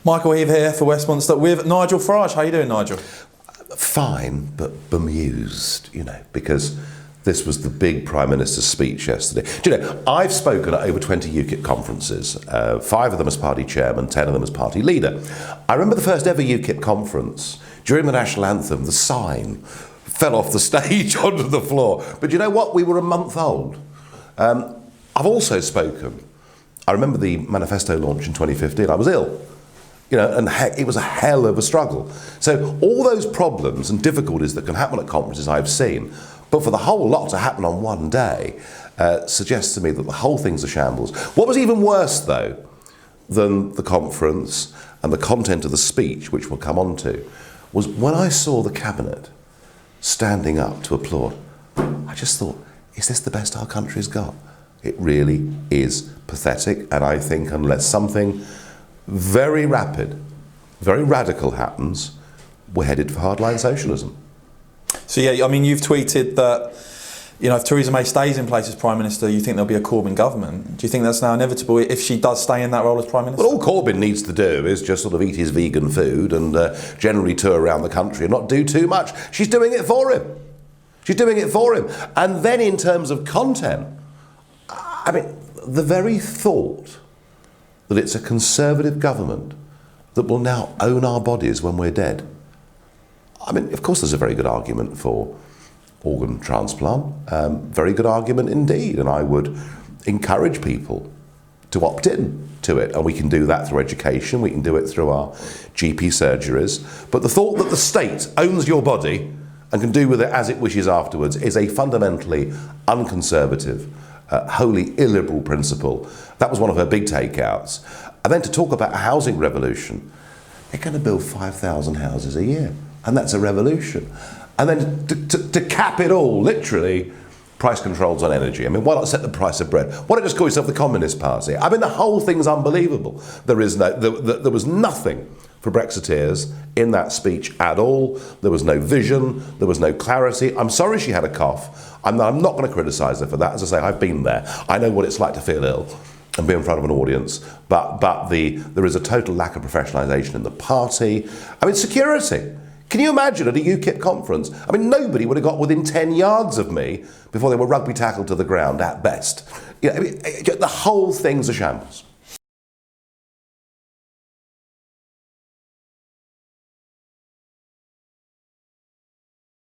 Michael Heave here for Westmonster with Nigel Farage. How you doing, Nigel? Fine, but bemused, because this was the big Prime Minister's speech yesterday. Do you know, I've spoken at over 20 UKIP conferences, 5 of them as party chairman, 10 of them as party leader. I remember the first ever UKIP conference. During the national anthem, the sign fell off the stage onto the floor. But you know what? We were a month old. I've also spoken. I remember the manifesto launch in 2015. I was ill. And it was a hell of a struggle. So all those problems and difficulties that can happen at conferences I've seen, but for the whole lot to happen on one day, suggests to me that the whole thing's a shambles. What was even worse, though, than the conference and the content of the speech, which we'll come on to, was when I saw the cabinet standing up to applaud. I just thought, is this the best our country's got? It really is pathetic, and I think unless something very rapid, very radical happens, we're headed for hardline socialism. So yeah, I mean, you've tweeted that, if Theresa May stays in place as Prime Minister, you think there'll be a Corbyn government. Do you think that's now inevitable if she does stay in that role as Prime Minister? Well, all Corbyn needs to do is just sort of eat his vegan food and generally tour around the country and not do too much. She's doing it for him. She's doing it for him. And then in terms of content, I mean, the very thought that it's a Conservative government that will now own our bodies when we're dead. I mean, of course there's a very good argument for organ transplant, very good argument indeed, and I would encourage people to opt in to it, and we can do that through education, we can do it through our GP surgeries, but the thought that the state owns your body and can do with it as it wishes afterwards is a fundamentally unconservative, wholly illiberal principle. That was one of her big takeouts. And then to talk about a housing revolution, they're going to build 5,000 houses a year, and that's a revolution. And then to cap it all, literally, price controls on energy. I mean, why not set the price of bread? Why not just call yourself the Communist Party? I mean, the whole thing's unbelievable. There was nothing for Brexiteers in that speech at all. There was no vision, there was no clarity. I'm sorry she had a cough. I'm not going to criticise her for that. As I say, I've been there. I know what it's like to feel ill and be in front of an audience. But there is a total lack of professionalisation in the party. I mean, security. Can you imagine at a UKIP conference? I mean, nobody would have got within 10 yards of me before they were rugby tackled to the ground at best. The whole thing's a shambles.